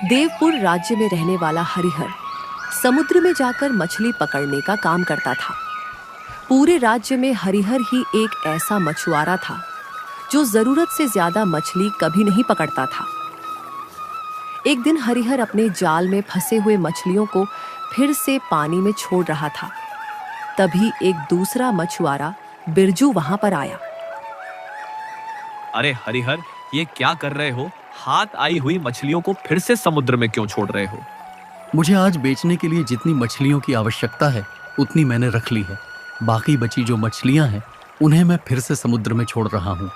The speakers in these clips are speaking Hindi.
देवपुर राज्य में रहने वाला हरिहर समुद्र में जाकर मछली पकड़ने का काम करता था। पूरे राज्य में हरिहर ही एक ऐसा मछुआरा था जो जरूरत से ज्यादा मछली कभी नहीं पकड़ता था। एक दिन हरिहर अपने जाल में फंसे हुए मछलियों को फिर से पानी में छोड़ रहा था। तभी एक दूसरा मछुआरा बिरजू वहां पर आया। अरे हरिहर, ये क्या कर रहे हो? हाथ आई हुई मछलियों को फिर से समुद्र में क्यों छोड़ रहे हो? मुझे आज बेचने के लिए जितनी मछलियों की आवश्यकता है उतनी मैंने रख ली है। बाकी बची जो मछलियां हैं उन्हें मैं फिर से समुद्र में छोड़ रहा हूँ।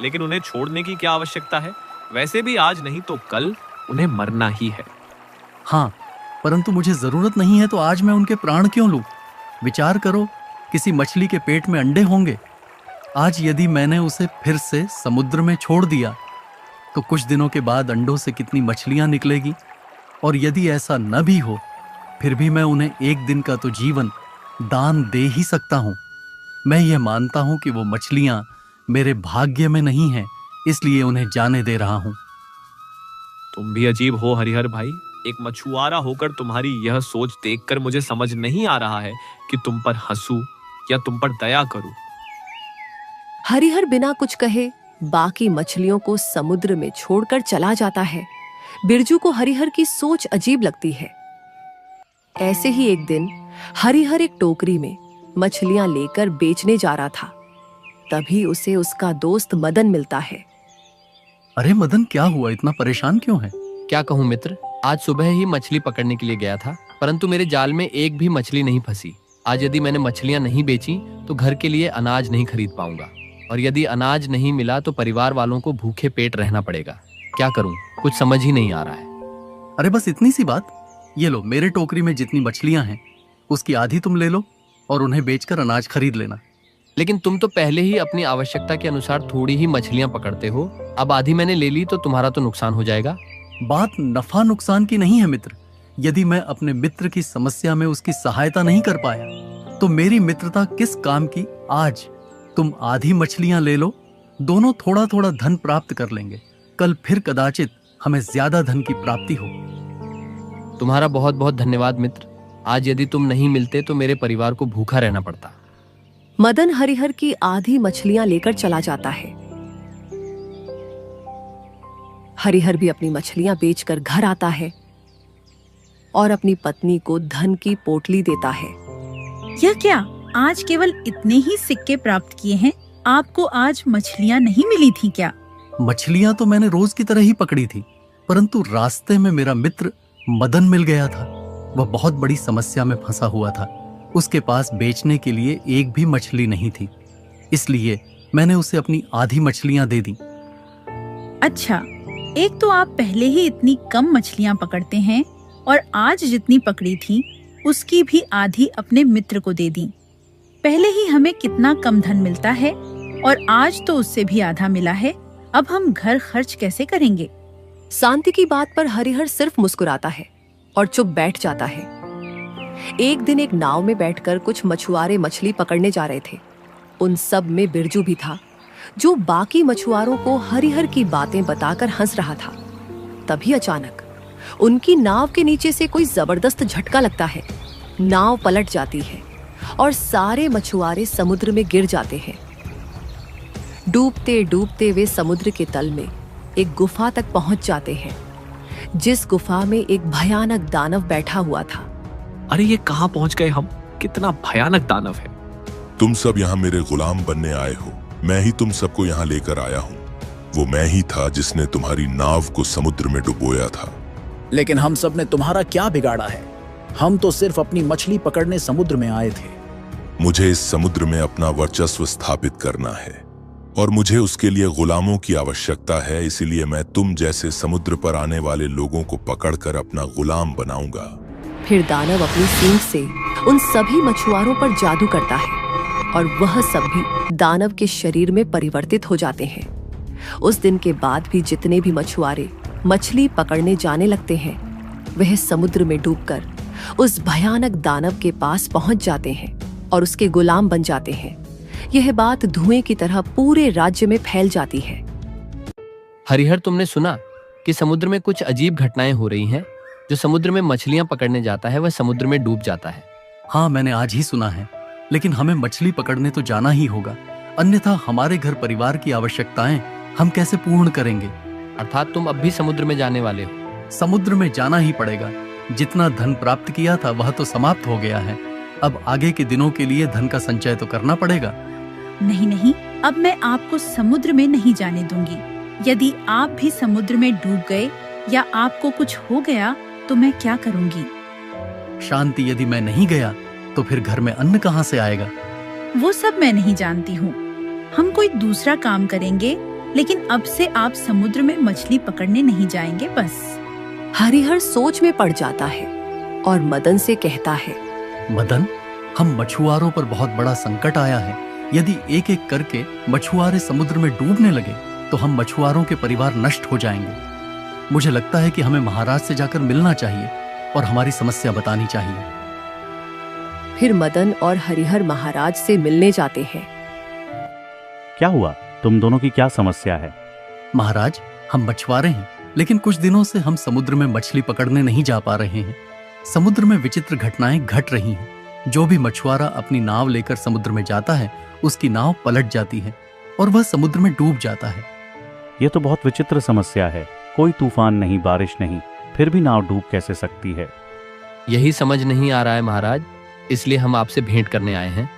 लेकिन उन्हें छोड़ने की क्या आवश्यकता है? वैसे भी आज नहीं तो कल उन्हें मरना ही है। हाँ, परंतु मुझे जरूरत नहीं है तो आज मैं उनके प्राण क्यों लूं? विचार करो, किसी मछली के पेट में अंडे होंगे। आज यदि मैंने उसे फिर से समुद्र में छोड़ दिया तो कुछ दिनों के बाद अंडों से कितनी मछलियां निकलेगी। और यदि ऐसा न भी हो फिर भी मैं उन्हें एक दिन का तो जीवन दान दे ही सकता हूं। मैं ये मानता हूं कि वो मछलियां मेरे भाग्य में नहीं हैं, इसलिए उन्हें जाने दे रहा हूं। तुम भी अजीब हो हरिहर भाई। एक मछुआरा होकर तुम्हारी यह सोच देखकर मुझे समझ नहीं आ रहा है कि तुम पर हंसूं या तुम पर दया करूं। हरिहर बिना कुछ कहे बाकी मछलियों को समुद्र में छोड़कर चला जाता है। बिरजू को हरिहर की सोच अजीब लगती है। ऐसे ही एक दिन हरिहर एक टोकरी में मछलियां लेकर बेचने जा रहा था। तभी उसे उसका दोस्त मदन मिलता है। अरे मदन, क्या हुआ? इतना परेशान क्यों है? क्या कहूँ मित्र, आज सुबह ही मछली पकड़ने के लिए गया था, परंतु मेरे जाल में एक भी मछली नहीं फंसी। आज यदि मैंने मछलियां नहीं बेची तो घर के लिए अनाज नहीं खरीद पाऊंगा, और यदि अनाज नहीं मिला तो परिवार वालों को भूखे पेट रहना पड़ेगा। क्या करूं, कुछ समझ ही नहीं आ रहा है। अरे बस इतनी सी बात। ये लो, मेरे टोकरी में जितनी मछलियां हैं उसकी आधी तुम ले लो और उन्हें बेचकर अनाज खरीद लेना। लेकिन तुम तो पहले ही अपनी आवश्यकता के अनुसार थोड़ी ही मछलियां पकड़ते हो। अब आधी मैंने ले ली तो तुम्हारा तो नुकसान हो जाएगा। बात नफा नुकसान की नहीं है मित्र। यदि मैं अपने मित्र की समस्या में उसकी सहायता नहीं कर पाया तो मेरी मित्रता किस काम की? आज तुम आधी मछलियां ले लो, दोनों थोड़ा थोड़ा धन प्राप्त कर लेंगे। कल फिर कदाचित हमें ज्यादा धन की प्राप्ति हो। तुम्हारा बहुत बहुत धन्यवाद मित्र। आज यदि तुम नहीं मिलते तो मेरे परिवार को भूखा रहना पड़ता। मदन हरिहर की आधी मछलियां लेकर चला जाता है। हरिहर भी अपनी मछलियां बेचकर घर आता है और अपनी पत्नी को धन की पोटली देता है। यह क्या, आज केवल इतने ही सिक्के प्राप्त किए हैं? आपको आज मछलियां नहीं मिली थी क्या? मछलियां तो मैंने रोज की तरह ही पकड़ी थी, परंतु रास्ते में मेरा मित्र मदन मिल गया था। वह बहुत बड़ी समस्या में फंसा हुआ था। उसके पास बेचने के लिए एक भी मछली नहीं थी, इसलिए मैंने उसे अपनी आधी मछलियां दे दी। अच्छा, एक तो आप पहले ही इतनी कम मछलियां पकड़ते हैं और आज जितनी पकड़ी थी उसकी भी आधी अपने मित्र को दे दी। पहले ही हमें कितना कम धन मिलता है और आज तो उससे भी आधा मिला है। अब हम घर खर्च कैसे करेंगे? शांति की बात पर हरिहर सिर्फ मुस्कुराता है और चुप बैठ जाता है। एक दिन एक नाव में बैठकर कुछ मछुआरे मछली पकड़ने जा रहे थे। उन सब में बिरजू भी था, जो बाकी मछुआरों को हरिहर की बातें बताकर हंस रहा था। तभी अचानक उनकी नाव के नीचे से कोई जबरदस्त झटका लगता है। नाव पलट जाती है और सारे मछुआरे समुद्र में गिर जाते हैं। डूबते डूबते वे समुद्र के तल में एक गुफा तक पहुंच जाते हैं, जिस गुफा में एक भयानक दानव बैठा हुआ था। अरे ये कहाँ पहुंच गए हम? कितना भयानक दानव है। तुम सब यहाँ मेरे गुलाम बनने आए हो। मैं ही तुम सबको यहाँ लेकर आया हूँ। वो मैं ही था जिसने तुम्हारी नाव को समुद्र में डुबोया था। लेकिन हम सब ने तुम्हारा क्या बिगाड़ा है? हम तो सिर्फ अपनी मछली पकड़ने समुद्र में आए थे। मुझे इस समुद्र में अपना वर्चस्व स्थापित करना है और मुझे उसके लिए गुलामों की आवश्यकता है। इसीलिए मैं तुम जैसे समुद्र पर आने वाले लोगों को पकड़कर अपना गुलाम बनाऊंगा। फिर दानव अपनी सींग से उन सभी मछुआरों पर जादू करता है और वह सब भी दानव के शरीर में परिवर्तित हो जाते हैं। उस दिन के बाद भी जितने भी मछुआरे मछली पकड़ने जाने लगते हैं, वह समुद्र में डूबकर उस भयानक दानव के पास पहुंच जाते हैं और उसके गुलाम बन जाते हैं। यह बात धुएं की तरह पूरे राज्य में फैल जाती है। हरिहर, तुमने सुना? कि समुद्र में कुछ अजीब घटनाएं हो रही हैं। जो समुद्र में मछलियां पकड़ने जाता है वह समुद्र में डूब जाता है। हाँ, मैंने आज ही सुना है, लेकिन हमें मछली पकड़ने तो जाना ही होगा, अन्यथा हमारे घर परिवार की आवश्यकताएं हम कैसे पूर्ण करेंगे। अर्थात तुम अब भी समुद्र में जाने वाले हो। समुद्र में जाना ही पड़ेगा। जितना धन प्राप्त किया था वह तो समाप्त हो गया है। अब आगे के दिनों के लिए धन का संचय तो करना पड़ेगा। नहीं नहीं, अब मैं आपको समुद्र में नहीं जाने दूंगी। यदि आप भी समुद्र में डूब गए या आपको कुछ हो गया तो मैं क्या करूंगी? शांति, यदि मैं नहीं गया तो फिर घर में अन्न कहाँ से आएगा? वो सब मैं नहीं जानती हूँ। हम कोई दूसरा काम करेंगे, लेकिन अब से आप समुद्र में मछली पकड़ने नहीं जाएंगे बस। हरिहर सोच में पड़ जाता है और मदन से कहता है, मदन, हम मछुआरों पर बहुत बड़ा संकट आया है। यदि एक एक करके मछुआरे समुद्र में डूबने लगे तो हम मछुआरों के परिवार नष्ट हो जाएंगे। मुझे लगता है कि हमें महाराज से जाकर मिलना चाहिए और हमारी समस्या बतानी चाहिए। फिर मदन और हरिहर महाराज से मिलने जाते हैं। क्या हुआ? तुम दोनों की क्या समस्या है? महाराज, हम मछुआरे हैं, लेकिन कुछ दिनों से हम समुद्र में मछली पकड़ने नहीं जा पा रहे हैं। समुद्र में विचित्र घटनाएं घट रही हैं। जो भी मछुआरा अपनी नाव लेकर समुद्र में जाता है उसकी नाव पलट जाती है और वह समुद्र में डूब जाता है। ये तो बहुत विचित्र समस्या है। कोई तूफान नहीं, बारिश नहीं, फिर भी नाव डूब कैसे सकती है? यही समझ नहीं आ रहा है महाराज, इसलिए हम आपसे भेंट करने आए हैं।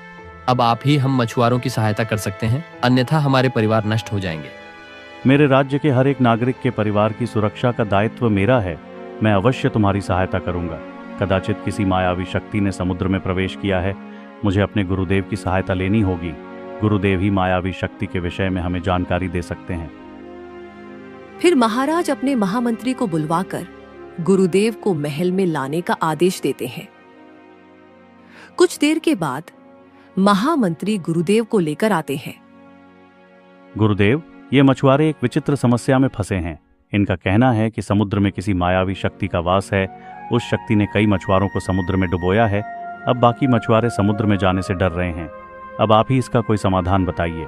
अब आप ही हम मछुआरों की सहायता कर सकते हैं, अन्यथा हमारे परिवार नष्ट हो जाएंगे। मेरे राज्य के हर एक नागरिक के परिवार की सुरक्षा का दायित्व मेरा है। मैं अवश्य तुम्हारी सहायता करूंगा। कदाचित किसी मायावी शक्ति ने समुद्र में प्रवेश किया है। मुझे अपने गुरुदेव की सहायता लेनी होगी। गुरुदेव ही मायावी शक्ति के विषय में हमें जानकारी दे सकते हैं। फिर महाराज अपने महामंत्री को बुलवाकर गुरुदेव को महल में लाने का आदेश देते हैं। कुछ देर के बाद महामंत्री गुरुदेव को लेकर आते हैं। गुरुदेव, ये मछुआरे एक विचित्र समस्या में फंसे हैं। इनका कहना है कि समुद्र में किसी मायावी शक्ति का वास है। उस शक्ति ने कई मछुआरों को समुद्र में डुबोया है। अब बाकी मछुआरे समुद्र में जाने से डर रहे हैं। अब आप ही इसका कोई समाधान बताइए।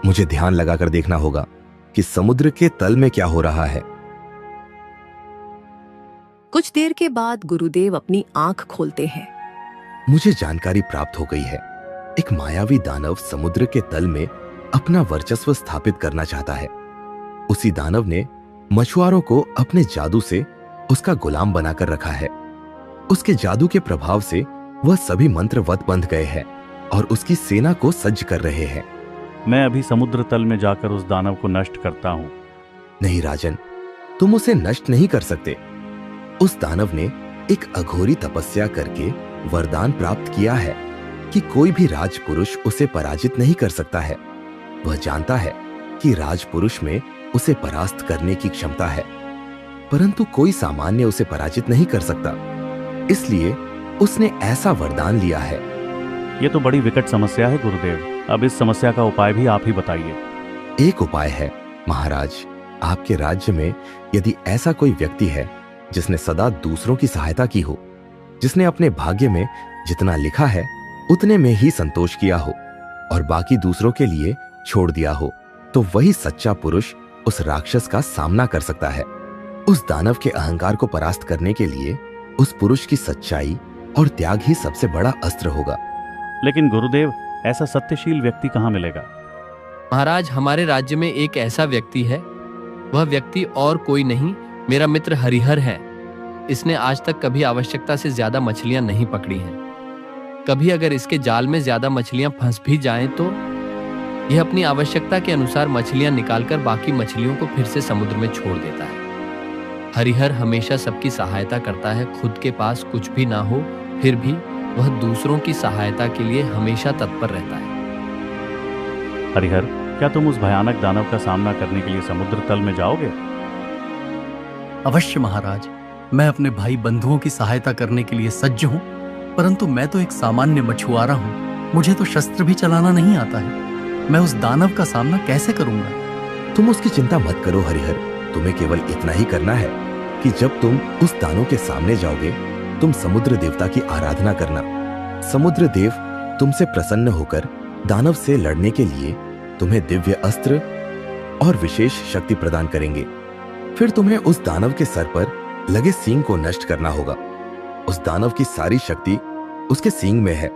मुझे ध्यान लगाकर देखना होगा कि समुद्र के तल में क्या हो रहा है। कुछ देर के बाद गुरुदेव अपनी आंख खोलते हैं। मुझे जानकारी प्राप्त हो गई है। एक मायावी दानव समुद्र के तल में अपना वर्चस्व स्थापित करना चाहता है। उसी दानव ने मछुआरों को अपने जादू से उसका गुलाम बनाकर रखा है। उसके जादू के प्रभाव से वह सभी मंत्रवत बंध गए हैं और उसकी सेना को सज्ज कर रहे हैं। मैं अभी समुद्र तल में जाकर उस दानव को नष्ट करता हूं। नहीं राजन, तुम उसे नष्ट नहीं कर सकते। उस दानव ने एक अघोरी तपस्या करके वरदान प्राप्त किया है कि कोई भी राजपुरुष उसे पराजित नहीं कर सकता है। वह जानता है कि राजपुरुष में उसे परास्त करने की क्षमता है, परंतु कोई सामान्य उसे पराजित नहीं कर सकता। इसलिए उसने ऐसा वरदान लिया है। ये तो बड़ी विकट समस्या है गुरुदेव। अब इस समस्या का उपाय भी आप ही बताइए। एक उपाय है महाराज। आपके राज्य में यदि ऐसा कोई व्यक्ति है जिसने सदा दूसरों की सहायता की हो, जिसने अपने भाग्य में जितना लिखा है उतने में ही संतोष किया हो और बाकी दूसरों के लिए छोड़ दिया हो, तो वही सच्चा पुरुष उस राक्षस का सामना कर सकता है। उस दानव के अहंकार को परास्त करने के लिए उस पुरुष की सच्चाई और त्याग ही सबसे बड़ा अस्त्र होगा। लेकिन गुरुदेव, ऐसा सत्यशील व्यक्ति कहाँ मिलेगा? महाराज, हमारे राज्य में एक ऐसा व्यक्ति है। वह व्यक्ति और कोई नहीं, मेरा मित्र हरिहर है। इसने आज तक कभी आवश्यकता से ज्यादा मछलियां नहीं पकड़ी हैं। कभी अगर इसके जाल में ज्यादा मछलियां फंस भी जाएं तो यह अपनी आवश्यकता के अनुसार मछलियां निकालकर बाकी मछलियों को फिर से समुद्र में छोड़ देता है। हरिहर हमेशा सबकी सहायता करता है। खुद के पास कुछ भी ना हो फिर भी वह दूसरों की सहायता के लिए हमेशा तत्पर रहता है। हरिहर, क्या तुम उस भयानक दानव का सामना करने के लिए समुद्र तल में जाओगे? अवश्य महाराज, मैं अपने भाई बंधुओं की सहायता करने के लिए सज्ज हूँ, परंतु मैं तो एक सामान्य मछुआरा हूँ। मुझे तो शस्त्र भी चलाना नहीं आता है। मैं उस दानव का सामना कैसे करूंगा? तुम उसकी चिंता मत करो हरिहर। तुम्हें केवल इतना ही करना है कि जब तुम उस दानव के सामने जाओगे तुम समुद्र देवता की आराधना करना। समुद्र देव तुमसे प्रसन्न होकर दानव से लड़ने के लिए तुम्हें दिव्य अस्त्र और विशेष शक्ति प्रदान करेंगे। फिर तुम्हें उस दानव के सर पर लगे सींग को नष्ट करना होगा। उस दानव की सारी शक्ति उसके सींग में है।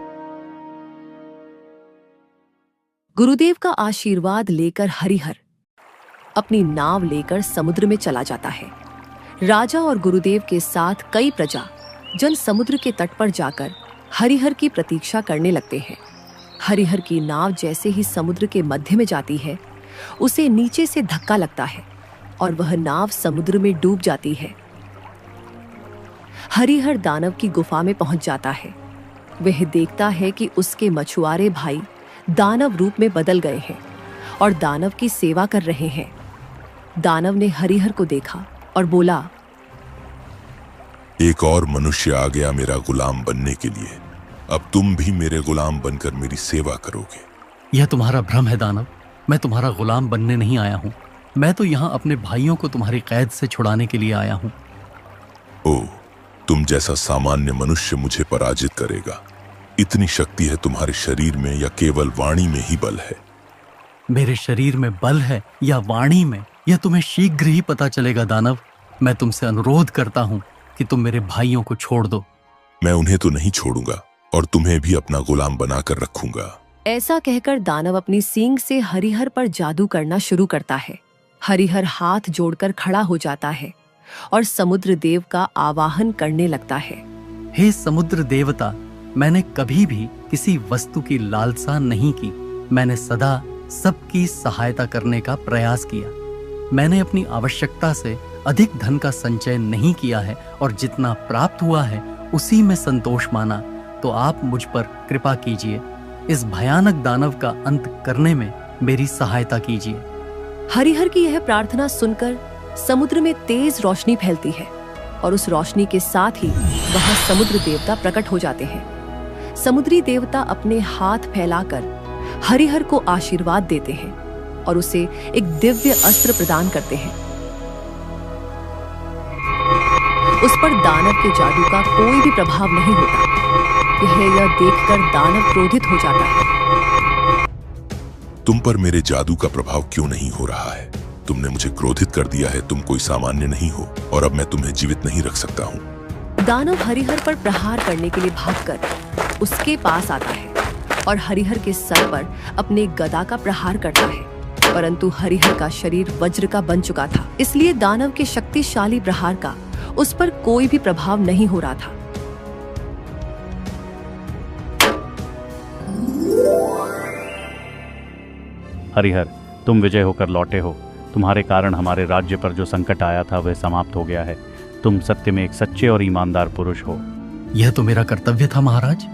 गुरुदेव का आशीर्वाद लेकर हरिहर अपनी नाव लेकर समुद्र में चला जाता है। राजा और गुरुदेव के साथ कई प्रजा जन समुद्र के तट पर जाकर हरिहर की प्रतीक्षा करने लगते हैं। हरिहर की नाव जैसे ही समुद्र के मध्य में जाती है, उसे नीचे से धक्का लगता है और वह नाव समुद्र में डूब जाती है। हरिहर दानव की गुफा में पहुंच जाता है। वह देखता है कि उसके मछुआरे भाई दानव रूप में बदल गए हैं और दानव की सेवा कर रहे हैं। दानव ने हरिहर को देखा और बोला, एक और मनुष्य आ गया मेरा गुलाम बनने के लिए। अब तुम भी मेरे गुलाम बनकर मेरी सेवा करोगे। यह तुम्हारा भ्रम है दानव। मैं तुम्हारा गुलाम बनने नहीं आया हूँ। मैं तो यहाँ अपने भाइयों को तुम्हारी कैद से छुड़ाने के लिए आया हूँ। ओह, तुम जैसा सामान्य मनुष्य मुझे पराजित करेगा? इतनी शक्ति है तुम्हारे शरीर में या केवल वाणी में ही बल है? मेरे शरीर में बल है या वाणी में, यह तुम्हें शीघ्र ही पता चलेगा दानव। मैं तुमसे अनुरोध करता हूँ कि तुम मेरे भाइयों को छोड़ दो। मैं उन्हें तो नहीं छोड़ूंगा और तुम्हें भी अपना गुलाम बनाकर रखूंगा। ऐसा कहकर दानव अपनी सींग से हरिहर पर जादू करना शुरू करता है। हरिहर हाथ जोड़कर खड़ा हो जाता है और समुद्र देव का आवाहन करने लगता है। हे समुद्र देवता, मैंने कभी भी किसी वस्तु की लालसा नहीं की। मैंने सदा सबकी सहायता करने का प्रयास किया। मैंने अपनी आवश्यकता से अधिक धन का संचय नहीं किया है और जितना प्राप्त हुआ है उसी में संतोष माना। तो आप मुझ पर कृपा कीजिए, इस भयानक दानव का अंत करने में मेरी सहायता कीजिए। हरिहर की यह प्रार्थना सुनकर समुद्र में तेज रोशनी फैलती है और उस रोशनी के साथ ही वहां समुद्र देवता प्रकट हो जाते हैं। समुद्री देवता अपने हाथ फैलाकर हरिहर को आशीर्वाद देते हैं और उसे एक दिव्य अस्त्र प्रदान करते हैं। उस पर दानव के जादू का कोई भी प्रभाव नहीं होता। यह देखकर दानव क्रोधित हो जाता है। तुम पर मेरे जादू का प्रभाव क्यों नहीं हो रहा है? तुमने मुझे क्रोधित कर दिया है। तुम कोई सामान्य नहीं हो और अब मैं तुम्हें जीवित नहीं रख सकता हूँ। दानव हरिहर पर प्रहार करने के लिए भागकर उसके पास आता है और हरिहर के सर पर अपने गदा का प्रहार करता है, परंतु हरिहर का शरीर वज्र का बन चुका था, इसलिए दानव के शक्तिशाली प्रहार का उस पर कोई भी प्रभाव नहीं हो रहा था। हरिहर, तुम विजय होकर लौटे हो। तुम्हारे कारण हमारे राज्य पर जो संकट आया था वह समाप्त हो गया है। तुम सत्य में एक सच्चे और ईमानदार पुरुष हो। यह तो मेरा कर्तव्य था महाराज।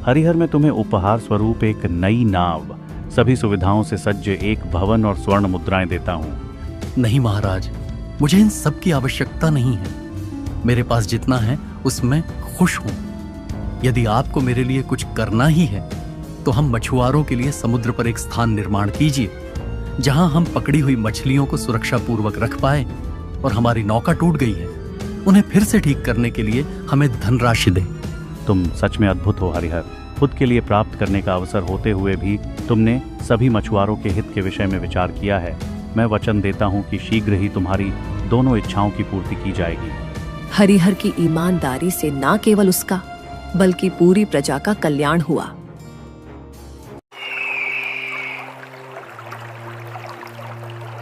हरिहर, मैं तुम्हें उपहार स्वरूप एक नई नाव, सभी सुविधाओं से सज्ज एक भवन और स्वर्ण मुद्राएं देता हूँ। नहीं महाराज, मुझे इन सब की आवश्यकता नहीं है। मेरे पास जितना है उसमें खुश हूँ। यदि आपको मेरे लिए कुछ करना ही है तो हम मछुआरों के लिए समुद्र पर एक स्थान निर्माण कीजिए, जहां हम पकड़ी हुई मछलियों को सुरक्षा पूर्वक रख पाए। और हमारी नौका टूट गई है, उन्हें फिर से ठीक करने के लिए हमें धनराशि दें। तुम सच में अद्भुत हो हरिहर। खुद के लिए प्राप्त करने का अवसर होते हुए भी तुमने सभी मछुआरों के हित के विषय में विचार किया है। मैं वचन देता हूँ कि शीघ्र ही तुम्हारी दोनों इच्छाओं की पूर्ति की जाएगी। हरिहर की ईमानदारी से न केवल उसका बल्कि पूरी प्रजा का कल्याण हुआ।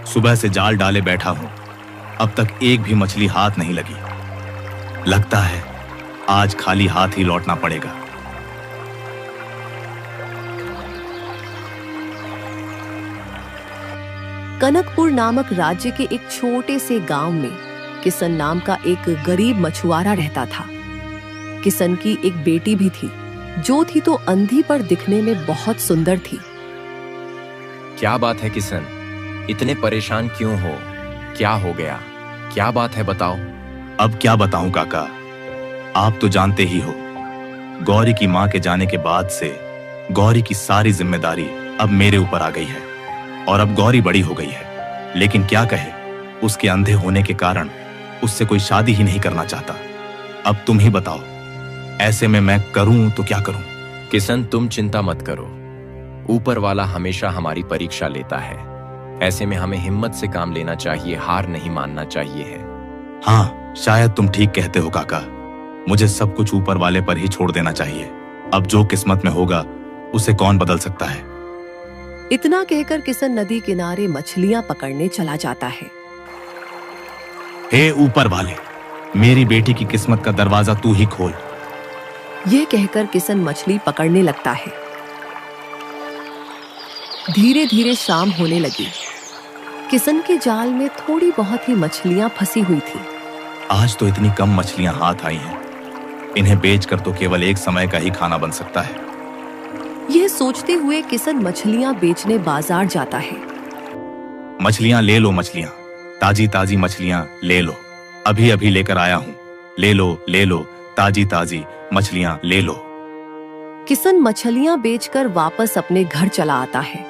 सुबह से जाल डाले बैठा हूं, अब तक एक भी मछली हाथ नहीं लगी। लगता है आज खाली हाथ ही लौटना पड़ेगा। कनकपुर नामक राज्य के एक छोटे से गांव में किसन नाम का एक गरीब मछुआरा रहता था। किसन की एक बेटी भी थी, जो थी तो अंधी पर दिखने में बहुत सुंदर थी। क्या बात है किसन, इतने परेशान क्यों हो? क्या हो गया? क्या बात है बताओ। अब क्या बताऊं काका, आप तो जानते ही हो, गौरी की मां के जाने के बाद से गौरी की सारी जिम्मेदारी अब मेरे ऊपर आ गई है और अब गौरी बड़ी हो गई है। लेकिन क्या कहे, उसके अंधे होने के कारण उससे कोई शादी ही नहीं करना चाहता। अब तुम ही बताओ, ऐसे में मैं करूं तो क्या करूं? किसन, तुम चिंता मत करो, ऊपर वाला हमेशा हमारी परीक्षा लेता है। ऐसे में हमें हिम्मत से काम लेना चाहिए, हार नहीं मानना चाहिए है। हाँ, शायद तुम ठीक कहते हो काका। मुझे सब कुछ ऊपर वाले पर ही छोड़ देना चाहिए। अब जो किस्मत में होगा उसे कौन बदल सकता है। इतना कहकर किशन नदी किनारे मछलियां पकड़ने चला जाता है। हे ऊपर वाले, मेरी बेटी की किस्मत का दरवाजा तू ही खोल। यह कहकर किशन मछली पकड़ने लगता है। धीरे धीरे शाम होने लगी। किशन के जाल में थोड़ी बहुत ही मछलियां फंसी हुई थी। आज तो इतनी कम मछलियां हाथ आई हैं। इन्हें बेचकर तो केवल एक समय का ही खाना बन सकता है। यह सोचते हुए किशन मछलियां बेचने बाजार जाता है। मछलियां ले लो, मछलियां, ताजी ताजी मछलियां ले लो, अभी अभी लेकर आया हूं। ले लो, ताजी ताजी मछलियां ले लो। किशन मछलियां बेचकर वापस अपने घर चला आता है।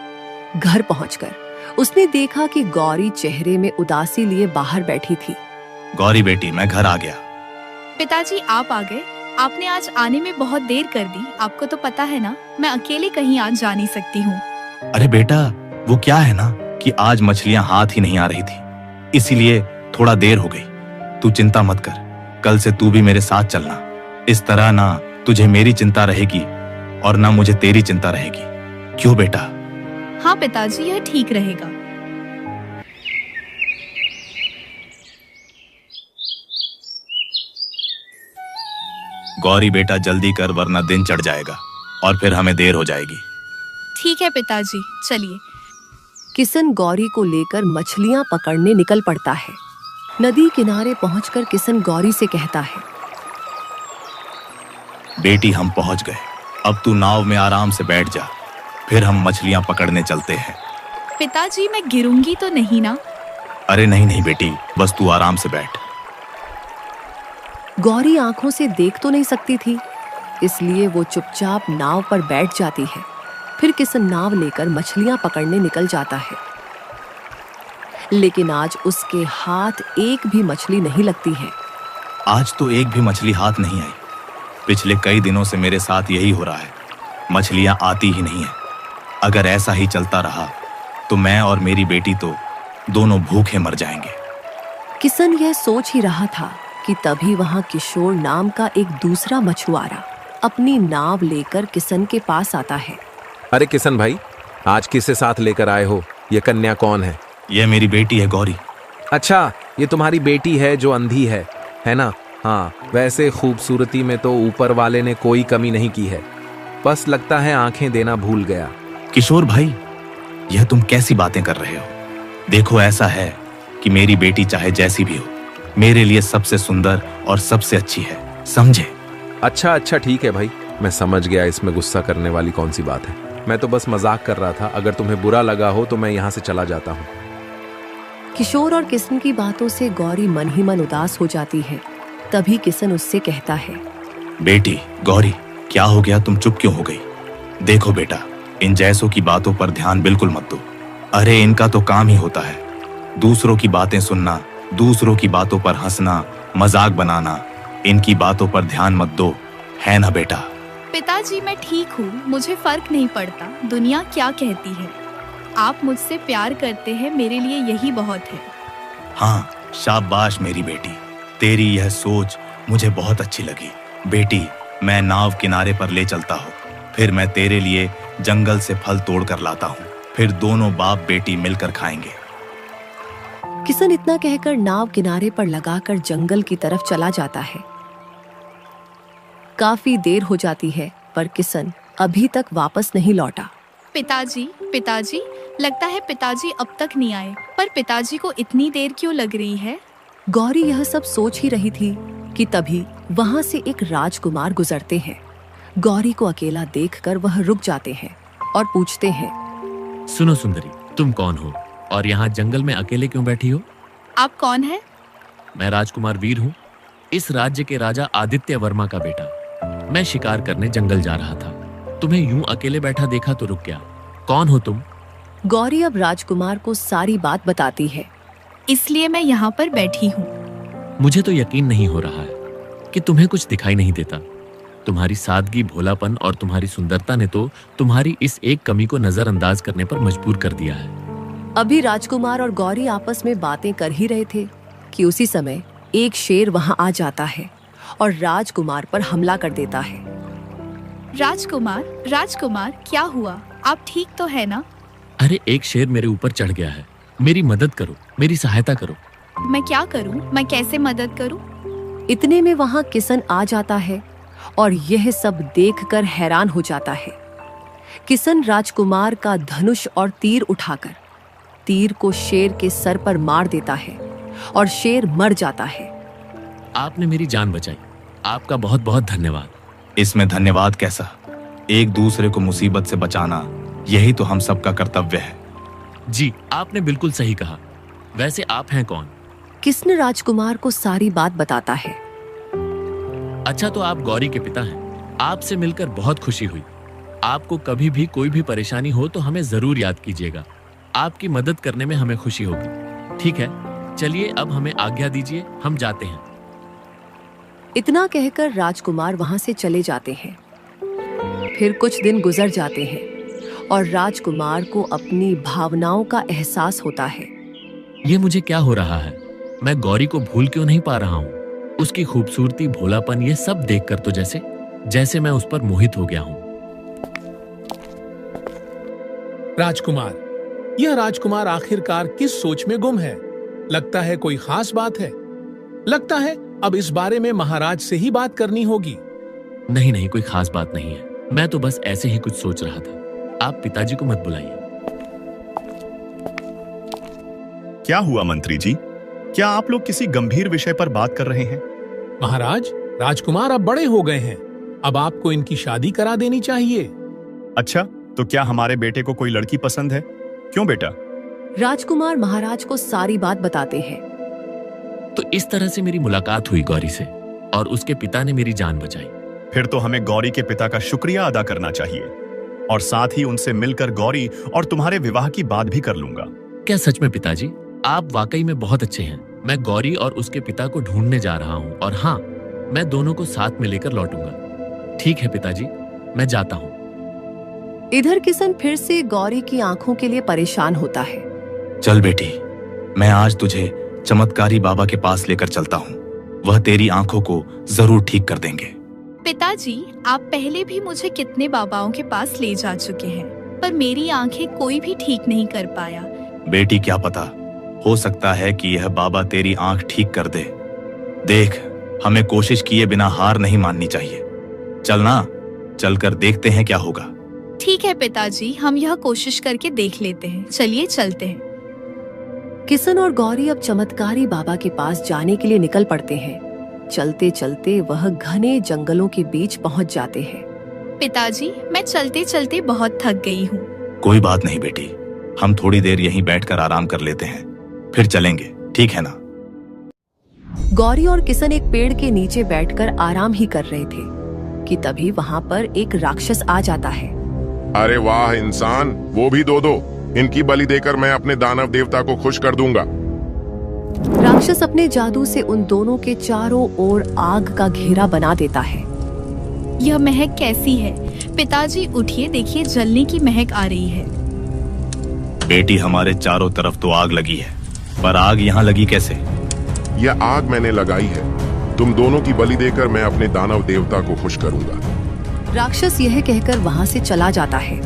घर पहुंचकर उसने देखा कि गौरी चेहरे में उदासी लिए बाहर बैठी थी। गौरी बेटी, मैं घर आ गया। पिताजी, आप आ गए? आपने आज आने में बहुत देर कर दी। आपको तो पता है ना, मैं अकेले कहीं आज जा नहीं सकती हूँ। अरे बेटा, वो क्या है ना कि आज मछलियां हाथ ही नहीं आ रही थी, इसीलिए थोड़ा देर हो गई। तू चिंता मत कर, कल से तू भी मेरे साथ चलना। इस तरह ना तुझे मेरी चिंता रहेगी और ना मुझे तेरी चिंता रहेगी। क्यों बेटा? हाँ पिताजी, यह ठीक रहेगा। गौरी बेटा, जल्दी कर वरना दिन चढ़ जाएगा और फिर हमें देर हो जाएगी। ठीक है पिताजी, चलिए। किशन गौरी को लेकर मछलियां पकड़ने निकल पड़ता है। नदी किनारे पहुंचकर किशन गौरी से कहता है, बेटी, हम पहुंच गए। अब तू नाव में आराम से बैठ जा, फिर हम मछलियां पकड़ने चलते हैं। पिताजी, मैं गिरूंगी तो नहीं ना? अरे नहीं बेटी, बस तू आराम से बैठ। गौरी आंखों से देख तो नहीं सकती थी, इसलिए वो चुपचाप नाव पर बैठ जाती है। फिर किशन नाव लेकर मछलियां पकड़ने निकल जाता है। लेकिन आज उसके हाथ एक भी मछली नहीं लगती है। आज तो एक भी मछली हाथ नहीं आई। पिछले कई दिनों से मेरे साथ यही हो रहा है, मछलियां आती ही नहीं है। अगर ऐसा ही चलता रहा तो मैं और मेरी बेटी तो दोनों भूखे मर जाएंगे। किशन यह सोच ही रहा था कि तभी वहां किशोर नाम का एक दूसरा मछुआरा अपनी नाव लेकर किशन के पास आता है। अरे किशन भाई, आज किसे साथ लेकर आए हो? ये कन्या कौन है? ये मेरी बेटी है गौरी। अच्छा, ये तुम्हारी बेटी है जो अंधी है ना? हाँ, वैसे खूबसूरती में तो ऊपर वाले ने कोई कमी नहीं की है, बस लगता है आंखें देना भूल गया। किशोर भाई, यह तुम कैसी बातें कर रहे हो? देखो, ऐसा है कि मेरी बेटी चाहे जैसी भी हो, मेरे लिए सबसे सुंदर और सबसे अच्छी है, समझे? अच्छा ठीक है भाई, मैं समझ गया। इसमें गुस्सा करने वाली कौन सी बात है? मैं तो बस मजाक कर रहा था। अगर तुम्हें बुरा लगा हो तो मैं यहाँ से चला जाता हूँ। किशोर और किशन की बातों से गौरी मन ही मन उदास हो जाती है। तभी किशन उससे कहता है, बेटी गौरी, क्या हो गया? तुम चुप क्यों हो गई? देखो बेटा, इन जैसों की बातों पर ध्यान बिल्कुल मत दो। अरे इनका तो काम ही होता है दूसरों की बातें सुनना, दूसरों की बातों पर हंसना, मजाक बनाना। इनकी बातों पर ध्यान मत दो, है ना बेटा? पिताजी, मैं ठीक हूँ, मुझे फर्क नहीं पड़ता दुनिया क्या कहती है। आप मुझसे प्यार करते हैं, मेरे लिए यही बहुत है। हाँ, शाबाश मेरी बेटी, तेरी यह सोच मुझे बहुत अच्छी लगी। बेटी, मैं नाव किनारे पर ले चलता हूँ, फिर मैं तेरे लिए जंगल से फल तोड़ कर लाता हूँ, फिर दोनों बाप बेटी मिलकर खाएंगे। किशन इतना कहकर नाव किनारे पर लगाकर जंगल की तरफ चला जाता है। काफी देर हो जाती है पर किशन अभी तक वापस नहीं लौटा। पिताजी, लगता है पिताजी अब तक नहीं आए। पर पिताजी को इतनी देर क्यों लग रही है? गौरी यह सब सोच ही रही थी कि तभी वहां से एक राजकुमार गुजरते हैं। गौरी को अकेला देखकर वह रुक जाते हैं और पूछते हैं, सुनो सुंदरी, तुम कौन हो और यहाँ जंगल में अकेले क्यों बैठी हो? आप कौन है? मैं राजकुमार वीर हूँ, इस राज्य के राजा आदित्य वर्मा का बेटा। मैं शिकार करने जंगल जा रहा था, तुम्हें यूं अकेले बैठा देखा तो रुक गया। कौन हो तुम? गौरी अब राजकुमार को सारी बात बताती है। इसलिए मैं यहाँ पर बैठी हूँ। मुझे तो यकीन नहीं हो रहा है कि तुम्हें कुछ दिखाई नहीं देता। तुम्हारी सादगी, भोलापन और तुम्हारी सुंदरता ने तो तुम्हारी इस एक कमी को नजरअंदाज करने पर मजबूर कर दिया है। अभी राजकुमार और गौरी आपस में बातें कर ही रहे थे कि उसी समय एक शेर वहां आ जाता है और राजकुमार पर हमला कर देता है। राजकुमार क्या हुआ? आप ठीक तो है ना? अरे एक शेर मेरे ऊपर चढ़ गया है, मेरी मदद करो, मेरी सहायता करो। मैं क्या करूं? मैं कैसे मदद करूं? इतने में वहां किसन आ जाता है और यह सब देखकर हैरान हो जाता है। किसन राजकुमार का धनुष और तीर उठाकर तीर को शेर के सर पर मार देता है और शेर मर जाता है। आपने मेरी जान बचाई, आपका बहुत बहुत धन्यवाद। इसमें धन्यवाद कैसा? एक दूसरे को मुसीबत से बचाना यही तो हम सबका कर्तव्य है। जी, आपने बिल्कुल सही कहा। वैसे आप हैं कौन? किसन राजकुमार को सारी बात बताता है। अच्छा, तो आप गौरी के पिता हैं। आपसे मिलकर बहुत खुशी हुई। आपको कभी भी कोई भी परेशानी हो तो हमें जरूर याद कीजिएगा। आपकी मदद करने में हमें खुशी होगी। ठीक है, चलिए अब हमें आज्ञा दीजिए, हम जाते हैं। इतना कहकर राजकुमार वहां से चले जाते हैं। फिर कुछ दिन गुजर जाते हैं और राजकुमार को अपनी भावनाओं का एहसास होता है। ये मुझे क्या हो रहा है? मैं गौरी को भूल क्यों नहीं पा रहा हूँ? उसकी खूबसूरती, भोलापन, ये सब देखकर तो जैसे मैं उस पर मोहित हो गया हूँ। राजकुमार, यह राजकुमार आखिरकार किस सोच में गुम है? लगता है कोई खास बात है। लगता है अब इस बारे में महाराज से ही बात करनी होगी। नहीं, कोई खास बात नहीं है। मैं तो बस ऐसे ही कुछ सोच रहा था। आप पिताजी को मत बुलाइए। क्या हुआ मंत्री जी? क्या आप लोग किसी गंभीर विषय पर बात कर रहे हैं? महाराज, राजकुमार अब बड़े हो गए हैं। अब आपको इनकी शादी करा देनी चाहिए। अच्छा, तो क्या हमारे बेटे को कोई लड़की पसंद है? क्यों बेटा? राजकुमार महाराज को सारी बात बताते हैं। तो इस तरह से मेरी मुलाकात हुई गौरी से और उसके पिता ने मेरी जान बचाई। फिर तो हमें गौरी के पिता का शुक्रिया अदा करना चाहिए और साथ ही उनसे मिलकर गौरी और तुम्हारे विवाह की बात भी कर लूंगा। क्या सच में पिताजी? आप वाकई में बहुत अच्छे हैं। मैं गौरी और उसके पिता को ढूंढने जा रहा हूँ और हाँ, मैं दोनों को साथ में लेकर लौटूंगा। ठीक है पिताजी, मैं जाता हूँ। इधर किसन फिर से गौरी की आंखों के लिए परेशान होता है। चल बेटी, मैं आज तुझे चमत्कारी बाबा के पास लेकर चलता हूँ। वह तेरी आंखों को जरूर ठीक कर देंगे। पिताजी, आप पहले भी मुझे कितने बाबाओं के पास ले जा चुके हैं, पर मेरी आंखें कोई भी ठीक नहीं कर पाया। बेटी, क्या पता, हो सकता है कि यह बाबा तेरी आंख ठीक कर दे। देख, हमें कोशिश किए बिना हार नहीं माननी चाहिए। चलना, चलकर देखते हैं क्या होगा। ठीक है पिताजी, हम यह कोशिश करके देख लेते हैं। चलिए चलते हैं। किसन और गौरी अब चमत्कारी बाबा के पास जाने के लिए निकल पड़ते हैं। चलते चलते वह घने जंगलों के बीच पहुंच जाते हैं। पिताजी, मैं चलते चलते बहुत थक गई हूँ। कोई बात नहीं बेटी, हम थोड़ी देर यहीं बैठकर आराम कर लेते हैं, फिर चलेंगे, ठीक है ना? गौरी और किसन एक पेड़ के नीचे बैठकर आराम ही कर रहे थे कि तभी वहां पर एक राक्षस आ जाता है। अरे वाह इंसान, वो भी दो। इनकी बलि देकर मैं अपने दानव देवता को खुश कर दूंगा। राक्षस अपने जादू से उन दोनों के चारों ओर आग का घेरा बना देता है। यह महक कैसी है? पिताजी उठिए, देखिए जलने की महक आ रही है। बेटी, हमारे चारों तरफ तो आग लगी है, पर आग यहाँ लगी कैसे? यह आग मैंने लगाई है। तुम दोनों की बलि देकर मैं अपने दानव देवता को खुश करूंगा। राक्षस यह कहकर वहां से चला जाता है।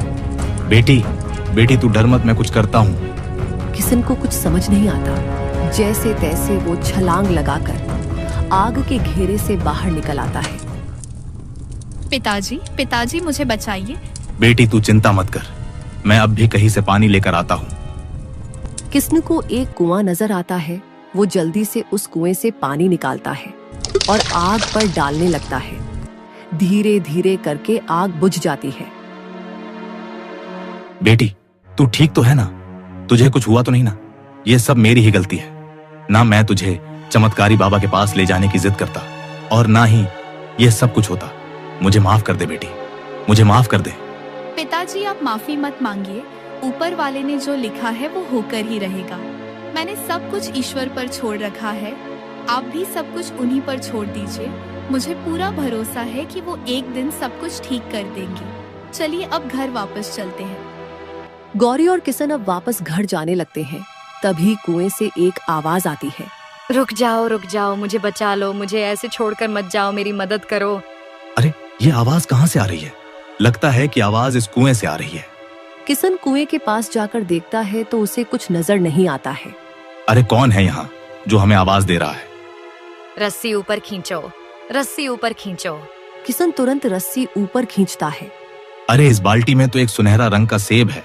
बेटी तू डर मत, मैं कुछ करता हूँ। किसन को कुछ समझ नहीं आता। जैसे तैसे वो छलांग लगाकर आग के घेरे से बाहर निकल आता है। पिताजी मुझे बचाइए। बेटी तू चिंता मत कर, मैं अब भी कहीं से पानी लेकर आता हूँ। किसन को एक कुआं नजर आता है। वो जल्दी से उस कुएं से पानी निकालता है और आग पर डालने लगता है। धीरे धीरे करके आग बुझ जाती है। बेटी, तू ठीक तो है ना? तुझे कुछ हुआ तो नहीं ना? ये सब मेरी ही गलती है ना। मैं तुझे चमत्कारी बाबा के पास ले जाने की जिद करता और ना ही ये सब कुछ होता। मुझे माफ कर दे बेटी, मुझे माफ कर दे। पिताजी, आप माफी मत मांगिए। ऊपर वाले ने जो लिखा है वो होकर ही रहेगा। मैंने सब कुछ ईश्वर पर छोड़ रखा है। आप भी सब कुछ उन्हीं पर छोड़ दीजिए। मुझे पूरा भरोसा है कि वो एक दिन सब कुछ ठीक कर देंगे। चलिए अब घर वापस चलते हैं। गौरी और किशन अब वापस घर जाने लगते हैं। तभी कुएं से एक आवाज आती है। रुक जाओ, मुझे बचा लो, मुझे ऐसे छोड़कर मत जाओ, मेरी मदद करो। अरे ये आवाज कहाँ से आ रही है? लगता है कि आवाज इस कुएं से आ रही है। किशन कुएं के पास जाकर देखता है तो उसे कुछ नजर नहीं आता है। अरे कौन है यहाँ जो हमें आवाज दे रहा है? रस्सी ऊपर खींचो। किशन तुरंत रस्सी ऊपर खींचता है। अरे इस बाल्टी में तो एक सुनहरा रंग का सेब है,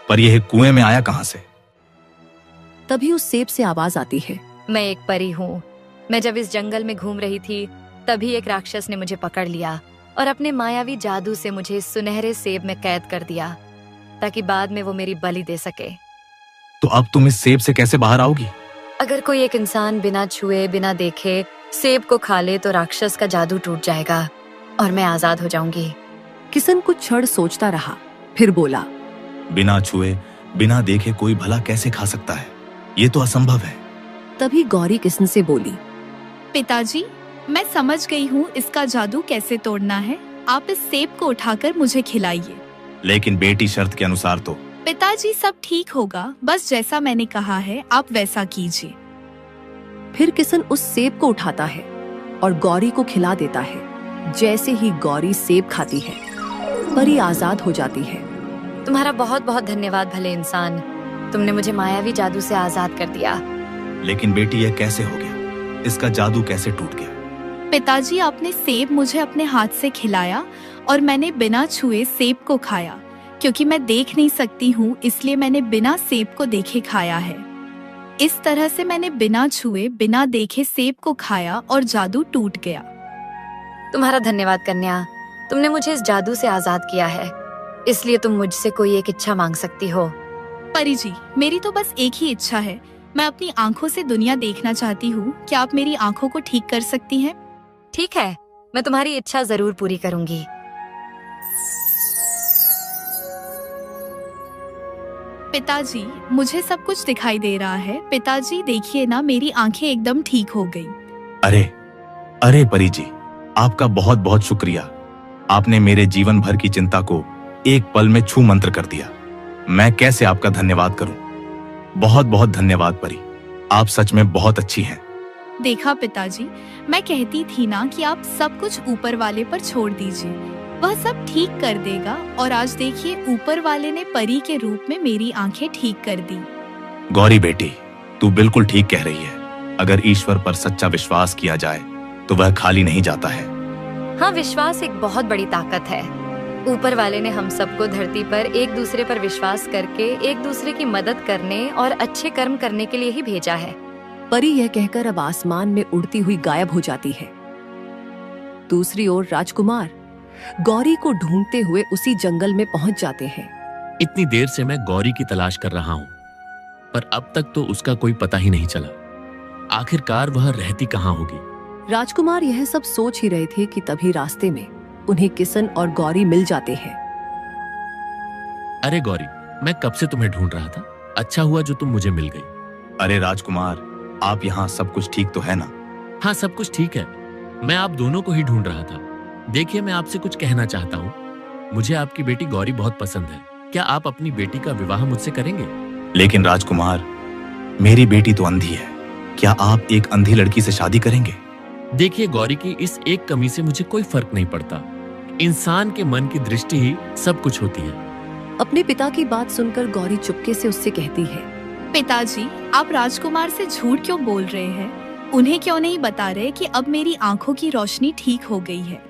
पर यह कुएं में आया कहाँ से? तभी उस सेब से आवाज आती है। मैं एक परी हूँ। मैं जब इस जंगल में घूम रही थी तभी एक राक्षस ने मुझे पकड़ लिया और अपने मायावी जादू से मुझे इस सुनहरे सेब में कैद कर दिया ताकि बाद में वो मेरी बलि दे सके। तो अब तुम इस सेब से कैसे बाहर आओगी? अगर कोई एक इंसान बिना छुए बिना देखे सेब को खा ले तो राक्षस का जादू टूट जाएगा और मैं आजाद हो जाऊंगी। किशन कुछ क्षण सोचता रहा, फिर बोला, बिना छुए बिना देखे कोई भला कैसे खा सकता है? ये तो असंभव है। तभी गौरी किशन से बोली, पिताजी, मैं समझ गई हूँ इसका जादू कैसे तोड़ना है। आप इस सेब को उठाकर मुझे खिलाइए। लेकिन बेटी शर्त के अनुसार तो। पिताजी सब ठीक होगा, बस जैसा मैंने कहा है आप वैसा कीजिए। फिर किशन उस सेब को उठाता है और गौरी को खिला देता है। जैसे ही गौरी सेब खाती है, परी आजाद हो जाती है। तुम्हारा बहुत बहुत धन्यवाद भले इंसान, तुमने मुझे मायावी जादू से आजाद कर दिया। लेकिन बेटी यह कैसे हो गया? इसका जादू कैसे टूट गया? पिताजी, आपने सेब मुझे अपने हाथ से खिलाया और मैंने बिना छुए सेब को खाया। क्योंकि मैं देख नहीं सकती हूँ इसलिए मैंने बिना सेब को देखे खाया है। इस तरह से मैंने बिना छुए बिना देखे सेब को खाया और जादू टूट गया। तुम्हारा धन्यवाद कन्या, तुमने मुझे इस जादू से आजाद किया है, इसलिए तुम मुझसे कोई एक इच्छा मांग सकती हो। परी जी, मेरी तो बस एक ही इच्छा है। मैं अपनी आंखों से दुनिया देखना चाहती हूँ। क्या आप मेरी आंखों को ठीक कर सकती हैं? ठीक है, मैं तुम्हारी इच्छा जरूर पूरी करूंगी। पिताजी, मुझे सब कुछ दिखाई दे रहा है। पिताजी देखिए ना, मेरी आंखें एकदम ठीक हो गई। अरे परी जी, आपका बहुत बहुत शुक्रिया। आपने मेरे जीवन भर की चिंता को एक पल में छू मंत्र कर दिया। मैं कैसे आपका धन्यवाद करूं? बहुत बहुत धन्यवाद परी, आप सच में बहुत अच्छी हैं। देखा पिताजी, मैं कहती थी ना कि आप सब कुछ ऊपर वाले पर छोड़ दीजिए, वह सब ठीक कर देगा। और आज देखिए, ऊपर वाले ने परी के रूप में मेरी आंखें ठीक कर दी। गौरी बेटी, तू बिल्कुल ठीक कह रही है। अगर ईश्वर पर सच्चा विश्वास किया जाए तो वह खाली नहीं जाता है। हाँ, विश्वास एक बहुत बड़ी ताकत है। ऊपर वाले ने हम सबको धरती पर एक दूसरे पर विश्वास करके एक दूसरे की मदद करने और अच्छे कर्म करने के लिए ही भेजा है। परी यह कहकर अब आसमान में उड़ती हुई गायब हो जाती है। दूसरी ओर राजकुमार गौरी को ढूंढते हुए उसी जंगल में पहुंच जाते हैं। इतनी देर से मैं गौरी की तलाश कर रहा हूँ, पर अब तक तो उसका कोई पता ही नहीं चला। आखिरकार वह रहती कहाँ होगी? राजकुमार यह सब सोच ही रहे थे कि तभी रास्ते में उन्हें किशन और गौरी मिल जाते हैं। अरे गौरी, मैं कब से तुम्हें ढूंढ रहा था। अच्छा हुआ जो तुम मुझे मिल गई। अरे राजकुमार, आप यहाँ सब कुछ ठीक तो है ना? हाँ, सब कुछ ठीक है। मैं आप दोनों को ही ढूंढ रहा था। देखिए, मैं आपसे कुछ कहना चाहता हूँ। मुझे आपकी बेटी गौरी बहुत पसंद है। क्या आप अपनी बेटी का विवाह मुझसे करेंगे? लेकिन राजकुमार, मेरी बेटी तो अंधी है। क्या आप एक अंधी लड़की से शादी करेंगे? देखिए, गौरी की इस एक कमी से मुझे कोई फर्क नहीं पड़ता। इंसान के मन की दृष्टि ही सब कुछ होती है। अपने पिता की बात सुनकर गौरी चुपके से उससे कहती है, पिताजी, आप राजकुमार से झूठ क्यों बोल रहे हैं? उन्हें क्यों नहीं बता रहे कि अब मेरी आंखों की रोशनी ठीक हो गई है?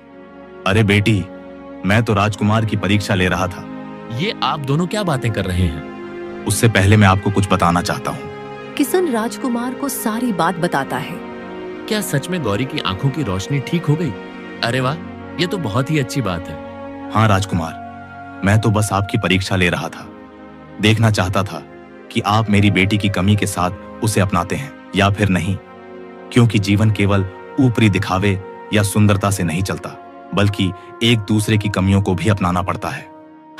अरे बेटी, मैं तो राजकुमार की परीक्षा ले रहा था। ये आप दोनों क्या बातें कर रहे हैं? उससे पहले मैं आपको कुछ बताना चाहता हूँ। किशन राजकुमार को सारी बात बताता है। क्या सच में गौरी की आंखों की रोशनी ठीक हो गई? अरे वाह, ये तो बहुत ही अच्छी बात है। हाँ राजकुमार, मैं तो बस आपकी परीक्षा ले रहा था। देखना चाहता था कि आप मेरी बेटी की कमी के साथ उसे अपनाते हैं या फिर नहीं। क्योंकि जीवन केवल ऊपरी दिखावे या सुंदरता से नहीं चलता, बल्कि एक दूसरे की कमियों को भी अपनाना पड़ता है।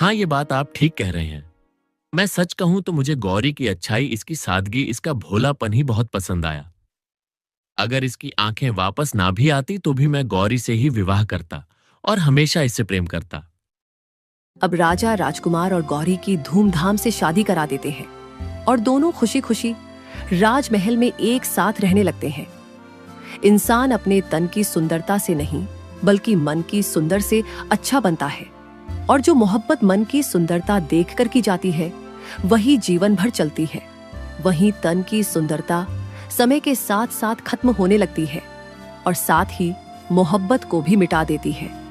हाँ, ये बात आप ठीक कह रहे हैं। मैं सच कहूं तो मुझे गौरी की अच्छाई, इसकी सादगी, इसका भोलापन ही बहुत पसंद आया। अगर इसकी आंखें वापस ना भी आती तो भी मैं गौरी से ही विवाह करता और हमेशा इससे प्रेम करता। अब राजा राजकुमार और गौरी की धूमधाम से शादी करा देते हैं और दोनों खुशी खुशी राजमहल में एक साथ रहने लगते हैं। इंसान अपने तन की सुंदरता से नहीं बल्कि मन की सुंदर से अच्छा बनता है, और जो मोहब्बत मन की सुंदरता देखकर की जाती है वही जीवन भर चलती है। वहीं तन की सुंदरता समय के साथ साथ खत्म होने लगती है और साथ ही मोहब्बत को भी मिटा देती है।